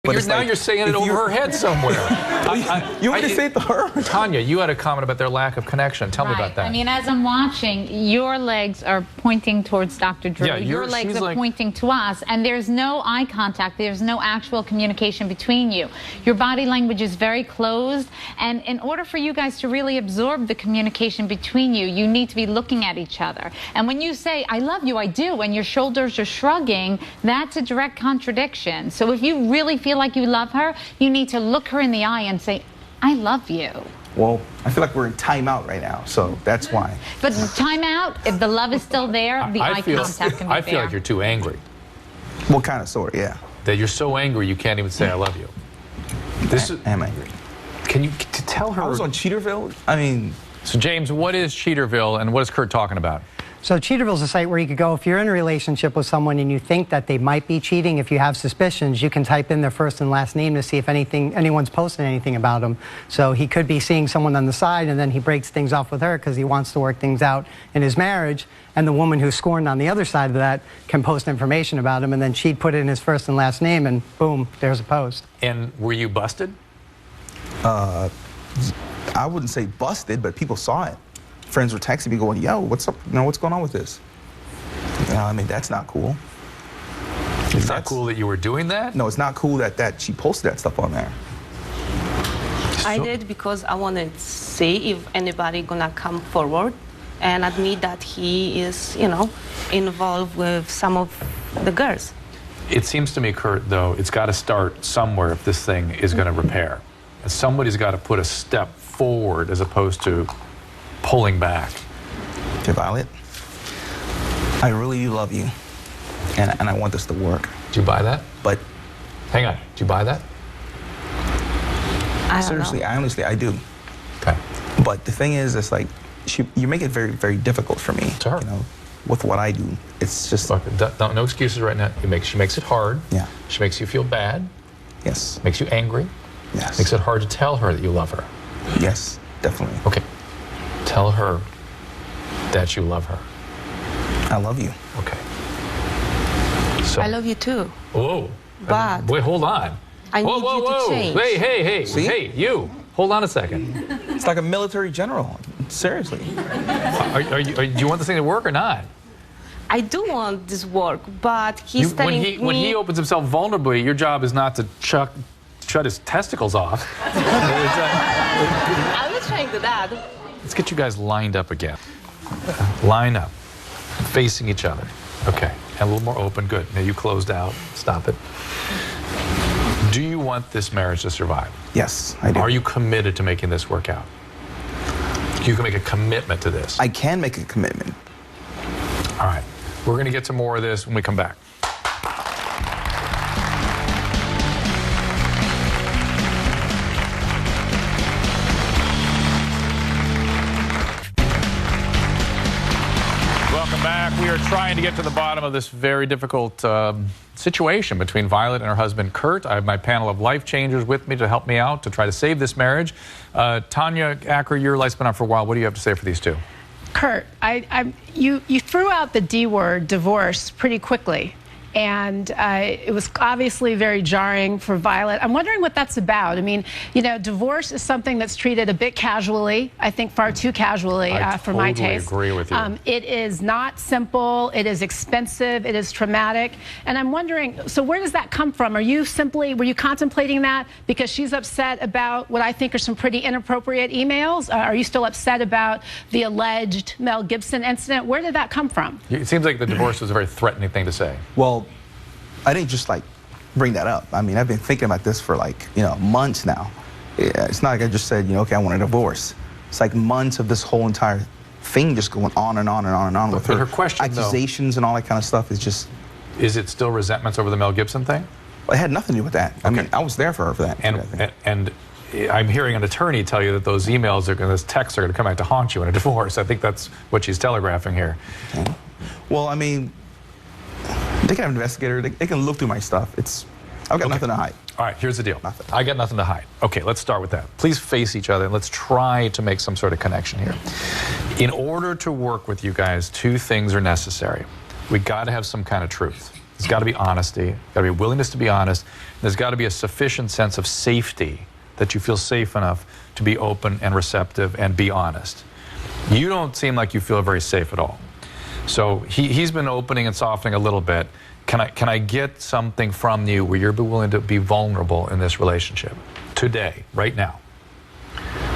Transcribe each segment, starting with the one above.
Now you're saying it over her head somewhere. You want to say it to her? Tanya, you had a comment about their lack of connection. Tell me about that. I mean, as I'm watching, your legs are pointing towards Dr. Drew. Yeah, your legs are pointing to us, and there's no eye contact. There's no actual communication between you. Your body language is very closed, and in order for you guys to really absorb the communication between you, you need to be looking at each other. And when you say, I love you, I do, and your shoulders are shrugging, that's a direct contradiction. So if you really feel like you love her, you need to look her in the eye and say, I love you. Well, I feel like we're in timeout right now, so that's why. But timeout, if the love is still there, the eye contact can be I feel like you're too angry. Well, kind of, sort of, yeah. That you're so angry you can't even say I love you. I am angry. Can you tell her? I was on Cheaterville. I mean... So, James, what is Cheaterville, and what is Kurt talking about? So Cheaterville is a site where you could go if you're in a relationship with someone and you think that they might be cheating. If you have suspicions, you can type in their first and last name to see if anyone's posting anything about them. So he could be seeing someone on the side, and then he breaks things off with her because he wants to work things out in his marriage. And the woman who's scorned on the other side of that can post information about him, and then she'd put in his first and last name, and boom, there's a post. And were you busted? I wouldn't say busted, but people saw it. Friends were texting me going, yo, what's up? You know, what's going on with this? I mean, that's not cool. It's not cool that you were doing that? No, it's not cool that she posted that stuff on there. I did because I wanted to see if anybody gonna come forward and admit that he is, you know, involved with some of the girls. It seems to me, Kurt, though, it's got to start somewhere if this thing is going to repair. And somebody's got to put a step forward as opposed to pulling back. Okay, Violet, I really love you, and I want this to work. Do you buy that? But... Hang on, do you buy that? Seriously, honestly, I do. Okay. But the thing is, it's like, you make it very, very difficult for me. To her. You know, with what I do. It's just... Look, no excuses right now. She makes it hard. Yeah. She makes you feel bad. Yes. Makes you angry. Yes. Makes it hard to tell her that you love her. Yes, definitely. Okay. Tell her that you love her. I love you. Okay. So, I love you too. Whoa. But... Wait, hold on. I need you to change. Hey, See? hey, you. Hold on a second. It's like a military general. Seriously. Do you want this thing to work or not? I do want this work, but he's telling me... When he opens himself vulnerably, your job is not to shut his testicles off. I was trying to that. Let's get you guys lined up again. Line up. Facing each other. Okay. And a little more open. Good. Now you closed out. Stop it. Do you want this marriage to survive? Yes, I do. Are you committed to making this work out? You can make a commitment to this. I can make a commitment. All right. We're going to get to more of this when we come back. Welcome back. We are trying to get to the bottom of this very difficult situation between Violet and her husband, Kurt. I have my panel of Lifechangers with me to help me out to try to save this marriage. Tanya Acker, your life's been on for a while. What do you have to say for these two? Kurt, you threw out the D word, divorce, pretty quickly. And it was obviously very jarring for Violet. I'm wondering what that's about. I mean, you know, divorce is something that's treated a bit casually, I think far too casually for my taste. I totally agree with you. It is not simple. It is expensive. It is traumatic. And I'm wondering, so where does that come from? Were you contemplating that because she's upset about what I think are some pretty inappropriate emails? Are you still upset about the alleged Mel Gibson incident? Where did that come from? It seems like the divorce was a very threatening thing to say. Well, I didn't just like bring that up. I mean, I've been thinking about this for like, you know, months now. It's not like I just said, you know, okay, I want a divorce. It's like months of this whole entire thing just going on and on and on and on with her question, accusations and all that kind of stuff is just... Is it still resentments over the Mel Gibson thing? Well, it had nothing to do with that. I mean, I was there for her for that. And I'm hearing an attorney tell you that those emails, those texts are going to come back to haunt you in a divorce. I think that's what she's telegraphing here. Okay. Well, I mean... They can have an investigator. They can look through my stuff. I've got nothing to hide. All right, here's the deal. Nothing. I got nothing to hide. Okay, let's start with that. Please face each other and let's try to make some sort of connection here. In order to work with you guys, two things are necessary. We got to have some kind of truth. There's got to be honesty. Got to be a willingness to be honest. There's got to be a sufficient sense of safety, that you feel safe enough to be open and receptive and be honest. You don't seem like you feel very safe at all. So he's been opening and softening a little bit. Can I get something from you where you're willing to be vulnerable in this relationship today, right now?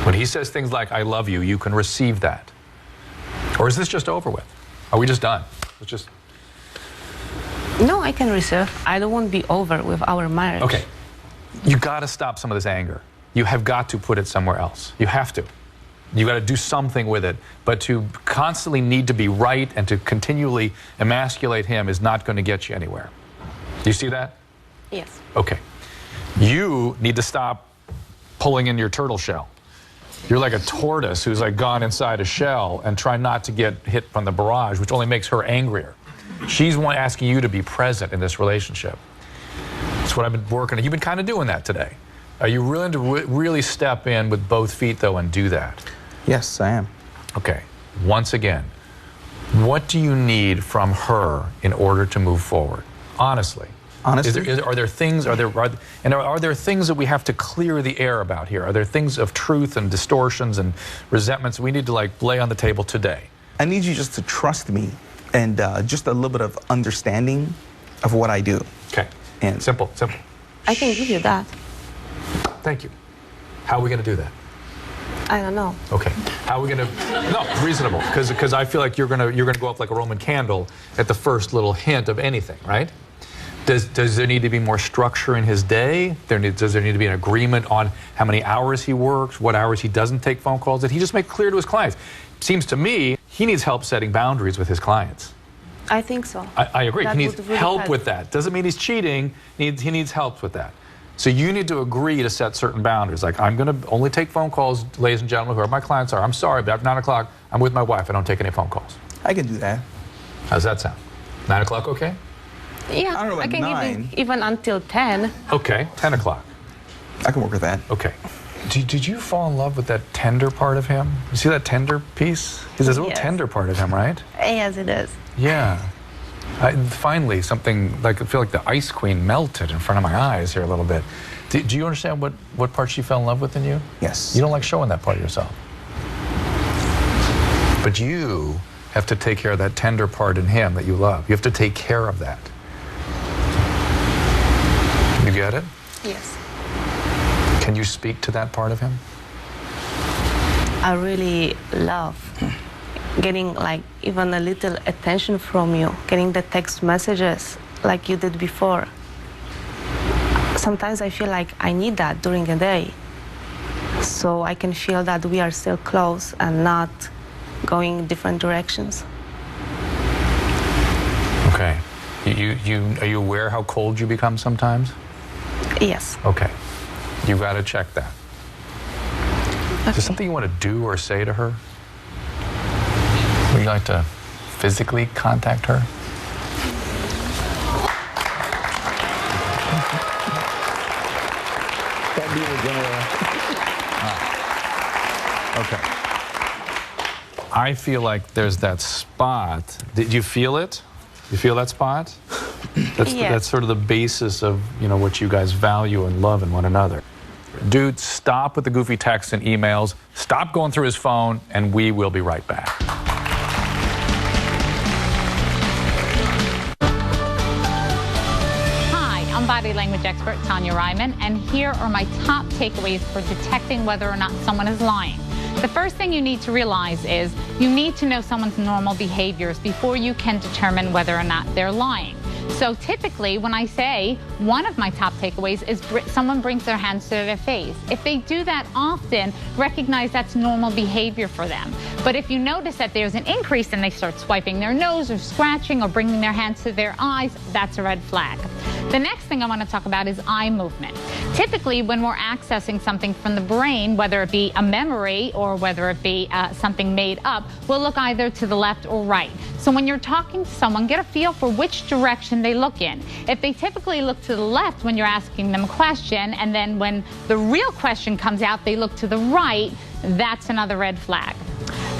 When he says things like, I love you, you can receive that. Or is this just over with? Are we just done? It's just... No, I can receive. I don't want to be over with our marriage. Okay. You got to stop some of this anger. You have got to put it somewhere else. You have to. You got to do something with it. But to constantly need to be right and to continually emasculate him is not going to get you anywhere. Do you see that? Yes. Okay. You need to stop pulling in your turtle shell. You're like a tortoise who's like gone inside a shell and try not to get hit from the barrage, which only makes her angrier. She's asking you to be present in this relationship. That's what I've been working on. You've been kind of doing that today. Are you willing to really step in with both feet, though, and do that? Yes, I am. Okay. Once again, what do you need from her in order to move forward? Honestly. Honestly? Are there things that we have to clear the air about here? Are there things of truth and distortions and resentments we need to like lay on the table today? I need you just to trust me and just a little bit of understanding of what I do. Okay. And simple. I can give you that. Thank you. How are we going to do that? I don't know. Okay. How are we going to? No, reasonable. Because I feel like you're gonna go up like a Roman candle at the first little hint of anything, right? Does there need to be more structure in his day? Does there need to be an agreement on how many hours he works, what hours he doesn't take phone calls? Did he just make clear to his clients? Seems to me he needs help setting boundaries with his clients. I think so. I agree. That He needs would really help help. with that. Doesn't mean he's cheating. He needs help with that. So you need to agree to set certain boundaries. Like, I'm going to only take phone calls, ladies and gentlemen, whoever my clients are. I'm sorry, but after 9 o'clock, I'm with my wife. I don't take any phone calls. I can do that. How's that sound? 9 o'clock, okay? Yeah, I don't know about I can 9. even until 10. Okay, 10 o'clock. I can work with that. Okay. Did you fall in love with that tender part of him? You see that tender piece? There's a little Yes. tender part of him, right? Yes, it is. Yeah. Finally, something like I feel like the Ice Queen melted in front of my eyes here a little bit. Do you understand what part she fell in love with in you? Yes. You don't like showing that part of yourself. But you have to take care of that tender part in him that you love. You have to take care of that. You get it? Yes. Can you speak to that part of him? I really love getting like even a little attention from you, getting the text messages like you did before. Sometimes I feel like I need that during the day, so I can feel that we are still close and not going different directions. Okay. Are you aware how cold you become sometimes? Yes. Okay. You got to check that. Is there something you want to do or say to her? Would you like to physically contact her? Okay. I feel like there's that spot. Did you feel it? You feel that spot? That's sort of the basis of, what you guys value and love in one another. Dude, stop with the goofy texts and emails. Stop going through his phone, and we will be right back. Hi, I'm body language expert Tanya Ryman, and here are my top takeaways for detecting whether or not someone is lying. The first thing you need to realize is you need to know someone's normal behaviors before you can determine whether or not they're lying. So typically, when I say one of my top takeaways is someone brings their hands to their face. If they do that often, recognize that's normal behavior for them. But if you notice that there's an increase and they start swiping their nose or scratching or bringing their hands to their eyes, that's a red flag. The next thing I want to talk about is eye movement. Typically, when we're accessing something from the brain, whether it be a memory or whether it be something made up, we'll look either to the left or right. So when you're talking to someone, get a feel for which direction they look in. If they typically look to the left when you're asking them a question, and then when the real question comes out, they look to the right, that's another red flag.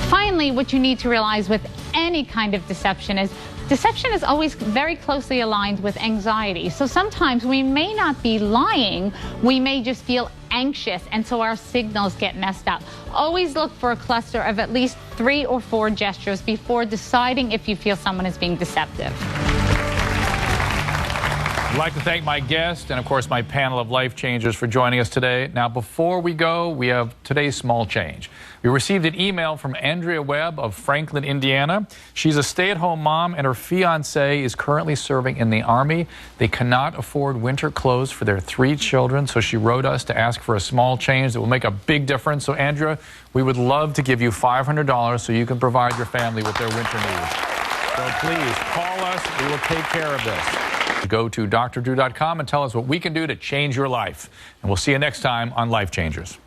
Finally, what you need to realize with any kind of deception is Deception is always very closely aligned with anxiety. So sometimes we may not be lying, we may just feel anxious, and so our signals get messed up. Always look for a cluster of at least 3 or 4 gestures before deciding if you feel someone is being deceptive. I'd like to thank my guest and, of course, my panel of life changers for joining us today. Now, before we go, we have today's small change. We received an email from Andrea Webb of Franklin, Indiana. She's a stay-at-home mom, and her fiancé is currently serving in the Army. They cannot afford winter clothes for their 3 children, so she wrote us to ask for a small change that will make a big difference. So, Andrea, we would love to give you $500 so you can provide your family with their winter needs. So please, call us. We will take care of this. Go to drdrew.com and tell us what we can do to change your life. And we'll see you next time on Life Changers.